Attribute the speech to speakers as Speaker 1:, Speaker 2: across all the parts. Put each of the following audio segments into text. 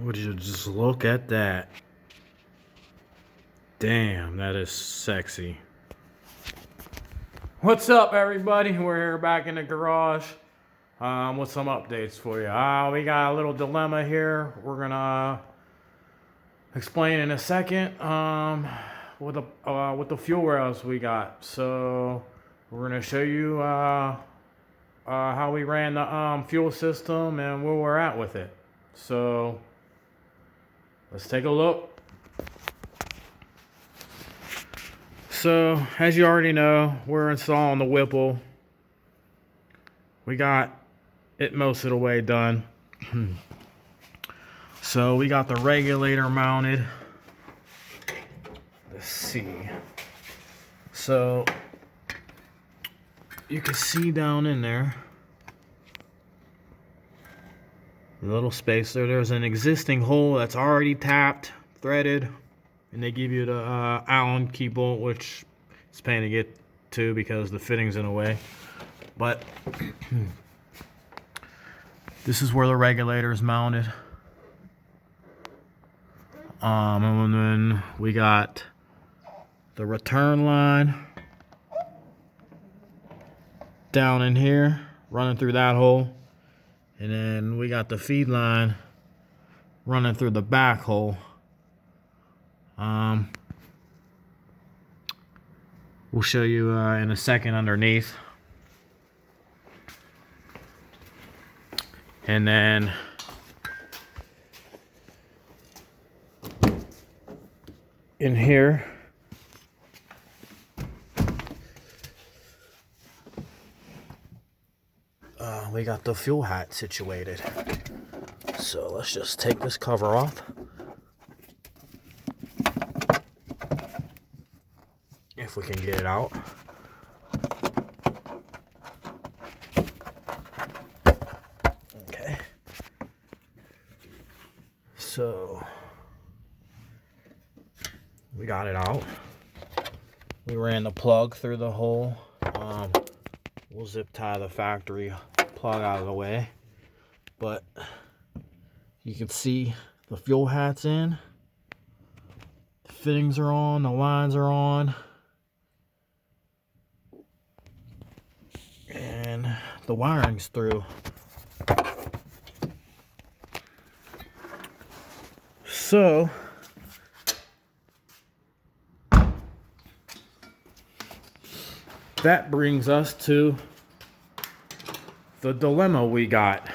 Speaker 1: Would you just look at that? Damn, that is sexy. What's up, everybody? We're here back in the garage with some updates for you. We got a little dilemma here. We're gonna explain in a second with the fuel rails we got. So we're gonna show you how we ran the fuel system and where we're at with it. So let's take a look. So, as you already know, we're installing the Whipple. We got it most of the way done. So, we got the regulator mounted. Let's see. So, you can see down in there, the little space there, there's an existing hole that's already tapped, threaded. And they give you the Allen key bolt, which is a pain to get to because the fitting's in the way. But this is where the regulator is mounted. And then we got the return line down in here, running through that hole. And then we got the feed line running through the back hole. We'll show you in a second underneath. And then in here, we got the fuel hat situated. So let's just take this cover off. If we can get it out. Okay. So we got it out. We ran the plug through the hole. We'll zip tie the factory plug out of the way. But you can see the fuel hat's in. The fittings are on, the lines are on. And the wiring's through. So that brings us to the dilemma we got.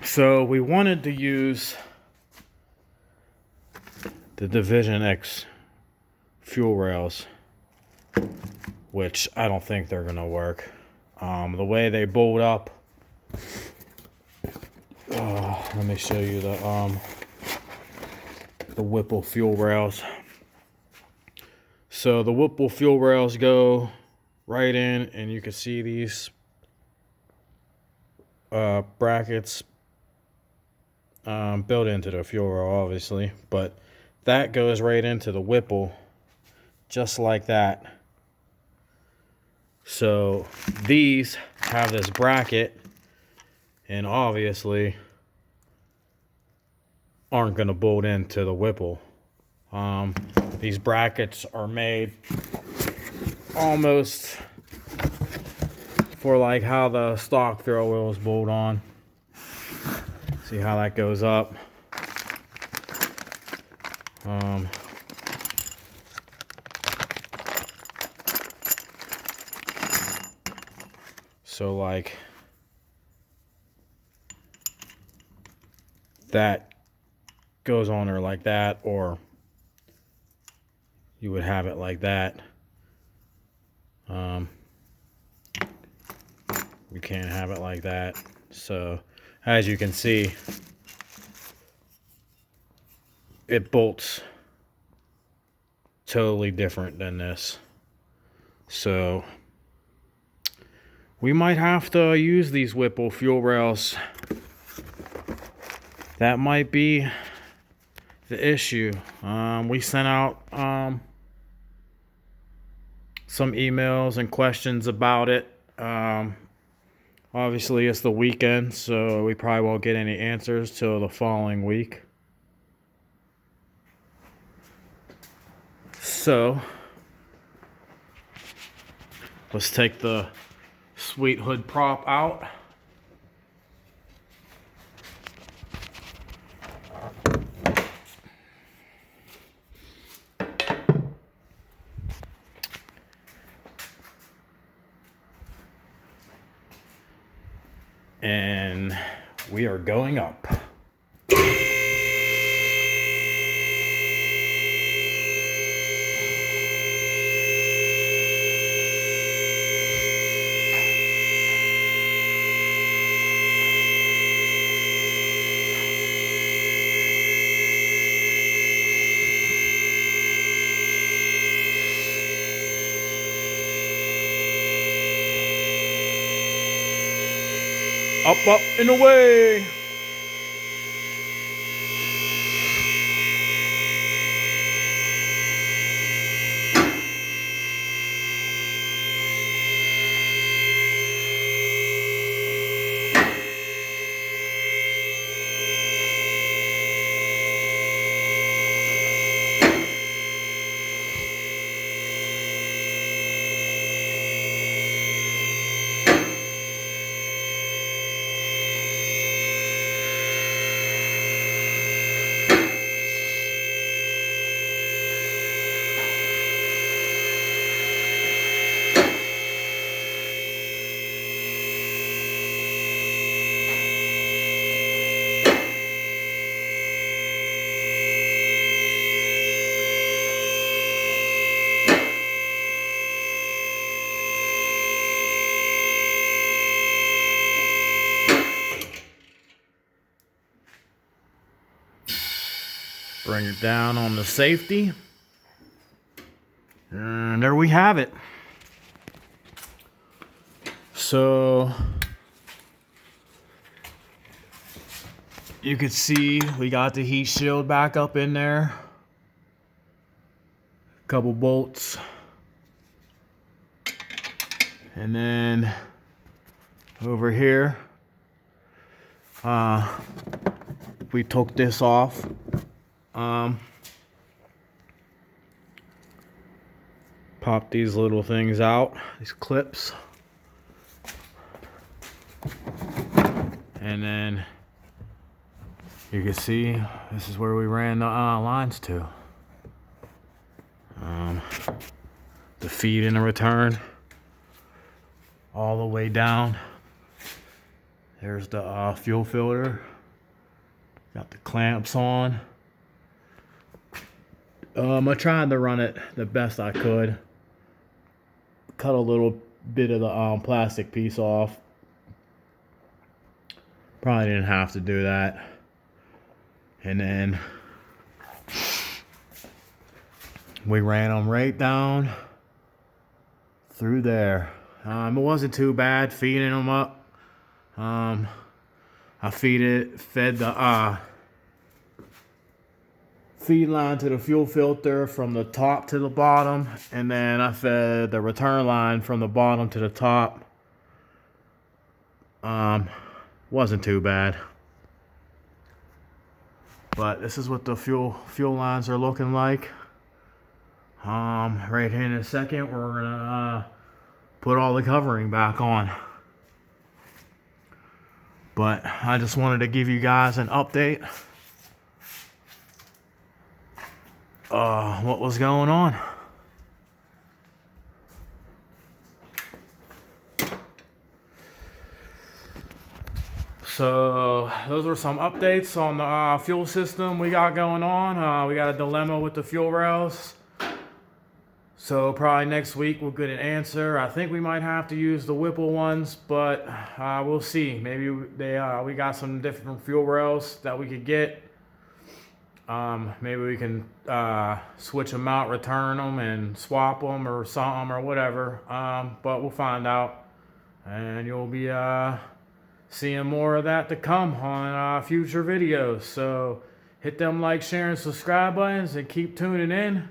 Speaker 1: So we wanted to use the Division X fuel rails, which I don't think they're gonna work. The way they bolt up. Let me show you the Whipple fuel rails. So the Whipple fuel rails go right in, and you can see these brackets built into the fuel rail, obviously, but that goes right into the Whipple, just like that. So these have this bracket, and obviously aren't going to bolt into the Whipple. These brackets are made almost for like how the stock throw wheels bolt on. See how that goes up. So like that goes on there like that, or you would have it like that. We can't have it like that. So as you can see, it bolts totally different than this. So we might have to use these Whipple fuel rails. That might be the issue. We sent out some emails and questions about it. Obviously, it's the weekend, so we probably won't get any answers till the following week. So, let's take the sweet hood prop out. And we are going up. Up, up, and away! Bring it down on the safety. And there we have it. So you can see we got the heat shield back up in there. A couple bolts. And then over here, we took this off. Pop these little things out, these clips. And then you can see this is where we ran the lines to. The feed and the return all the way down. There's the fuel filter. Got the clamps on. I tried to run it the best I could. Cut a little bit of the plastic piece off. Probably didn't have to do that. And then we ran them right down through there. It wasn't too bad feeding them up. I fed the feed line to the fuel filter from the top to the bottom, and then I fed the return line from the bottom to the top. Wasn't too bad. But this is what the fuel lines are looking like. Right here in a second, we're gonna put all the covering back on. But I just wanted to give you guys an update. What was going on. So those were some updates on the fuel system we got going on. We got a dilemma with the fuel rails. So probably next week we'll get an answer. I think we might have to use the Whipple ones, but we'll see. Maybe we got some different fuel rails that we could get. Maybe we can switch them out, return them, and swap them or something or whatever. But we'll find out, and you'll be seeing more of that to come on future videos. So hit them like, share, and subscribe buttons, and keep tuning in.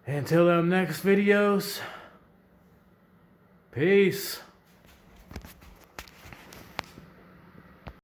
Speaker 1: Until them next videos, peace.